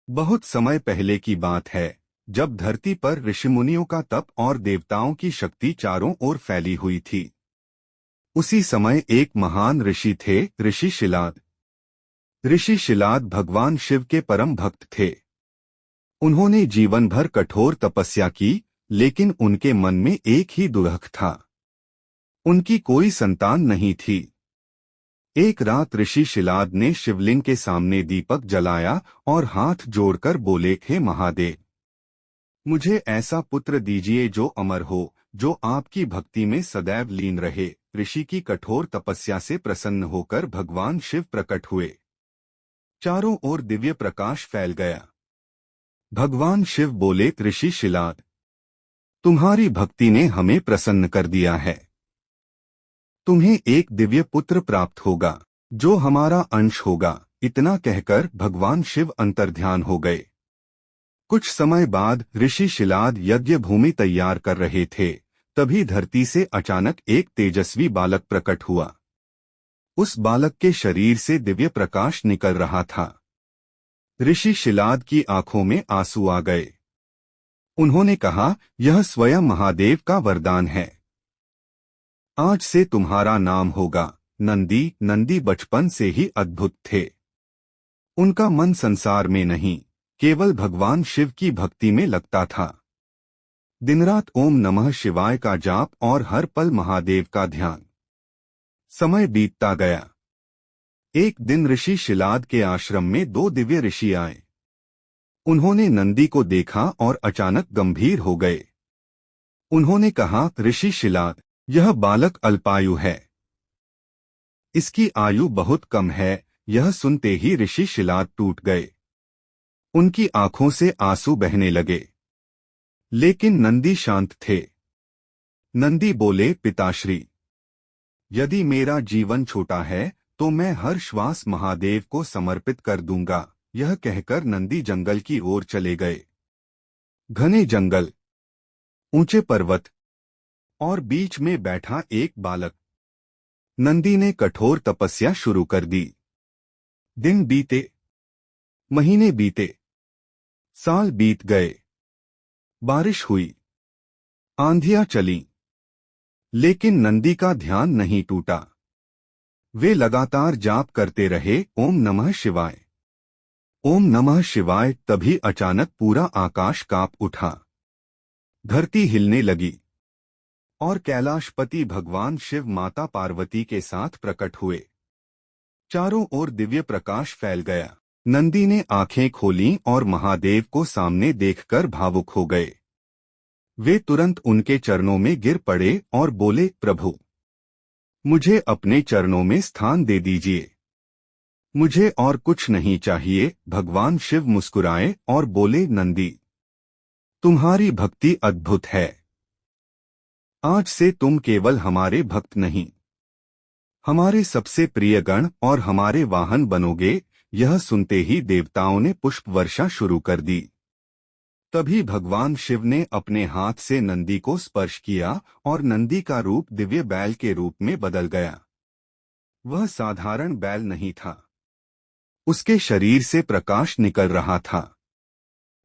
बहुत समय पहले की बात है, जब धरती पर ऋषिमुनियों का तप और देवताओं की शक्ति चारों ओर फैली हुई थी। उसी समय एक महान ऋषि थे, ऋषि शिलाद। ऋषि शिलाद भगवान शिव के परम भक्त थे। उन्होंने जीवन भर कठोर तपस्या की, लेकिन उनके मन में एक ही दुख था। उनकी कोई संतान नहीं थी। एक रात ऋषि शिलाद ने शिवलिंग के सामने दीपक जलाया और हाथ जोड़कर बोले, हे महादेव, मुझे ऐसा पुत्र दीजिए जो अमर हो, जो आपकी भक्ति में सदैव लीन रहे। ऋषि की कठोर तपस्या से प्रसन्न होकर भगवान शिव प्रकट हुए। चारों ओर दिव्य प्रकाश फैल गया। भगवान शिव बोले, ऋषि शिलाद, तुम्हारी भक्ति ने हमें प्रसन्न कर दिया है। तुम्हें एक दिव्य पुत्र प्राप्त होगा, जो हमारा अंश होगा। इतना कहकर भगवान शिव अंतर्ध्यान हो गए। कुछ समय बाद ऋषि शिलाद यज्ञ भूमि तैयार कर रहे थे, तभी धरती से अचानक एक तेजस्वी बालक प्रकट हुआ। उस बालक के शरीर से दिव्य प्रकाश निकल रहा था। ऋषि शिलाद की आंखों में आंसू आ गए। उन्होंने कहा, यह स्वयं महादेव का वरदान है। आज से तुम्हारा नाम होगा नंदी। नंदी बचपन से ही अद्भुत थे। उनका मन संसार में नहीं, केवल भगवान शिव की भक्ति में लगता था। दिनरात ओम नमः शिवाय का जाप और हर पल महादेव का ध्यान। समय बीतता गया। एक दिन ऋषि शिलाद के आश्रम में दो दिव्य ऋषि आए। उन्होंने नंदी को देखा और अचानक गंभीर हो गए। उन्होंने कहा, ऋषि शिलाद, यह बालक अल्पायु है। इसकी आयु बहुत कम है। यह सुनते ही ऋषि शिलाद टूट गए। उनकी आंखों से आंसू बहने लगे। लेकिन नंदी शांत थे। नंदी बोले, पिताश्री, यदि मेरा जीवन छोटा है तो मैं हर श्वास महादेव को समर्पित कर दूंगा। यह कहकर नंदी जंगल की ओर चले गए। घने जंगल, ऊंचे पर्वत और बीच में बैठा एक बालक। नंदी ने कठोर तपस्या शुरू कर दी। दिन बीते, महीने बीते, साल बीत गए। बारिश हुई, आंधियां चलीं, लेकिन नंदी का ध्यान नहीं टूटा। वे लगातार जाप करते रहे, ओम नमः शिवाय, ओम नमः शिवाय। तभी अचानक पूरा आकाश कांप उठा। धरती हिलने लगी और कैलाशपति भगवान शिव माता पार्वती के साथ प्रकट हुए। चारों ओर दिव्य प्रकाश फैल गया। नंदी ने आंखें खोलीं और महादेव को सामने देखकर भावुक हो गए। वे तुरंत उनके चरणों में गिर पड़े और बोले, प्रभु, मुझे अपने चरणों में स्थान दे दीजिए। मुझे और कुछ नहीं चाहिए। भगवान शिव मुस्कुराए और बोले, नंदी, तुम्हारी भक्ति अद्भुत है। आज से तुम केवल हमारे भक्त नहीं, हमारे सबसे प्रिय गण और हमारे वाहन बनोगे। यह सुनते ही देवताओं ने पुष्प वर्षा शुरू कर दी। तभी भगवान शिव ने अपने हाथ से नंदी को स्पर्श किया और नंदी का रूप दिव्य बैल के रूप में बदल गया। वह साधारण बैल नहीं था। उसके शरीर से प्रकाश निकल रहा था।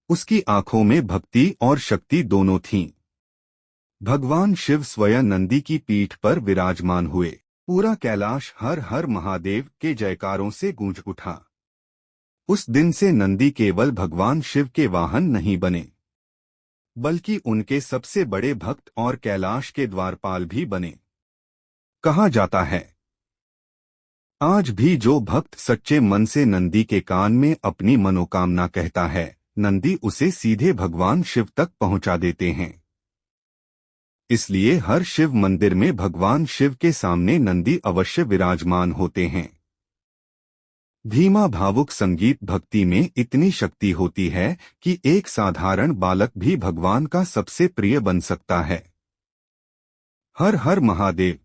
उसकी आंखों में भक्ति और शक्ति दोनों थीं। भगवान शिव स्वयं नंदी की पीठ पर विराजमान हुए। पूरा कैलाश हर हर महादेव के जयकारों से गूंज उठा। उस दिन से नंदी केवल भगवान शिव के वाहन नहीं बने, बल्कि उनके सबसे बड़े भक्त और कैलाश के द्वारपाल भी बने। कहा जाता है, आज भी जो भक्त सच्चे मन से नंदी के कान में अपनी मनोकामना कहता है, नंदी उसे सीधे भगवान शिव तक पहुंचा देते हैं। इसलिए हर शिव मंदिर में भगवान शिव के सामने नंदी अवश्य विराजमान होते हैं। धीमा भावुक संगीत भक्ति में इतनी शक्ति होती है कि एक साधारण बालक भी भगवान का सबसे प्रिय बन सकता है। हर हर महादेव।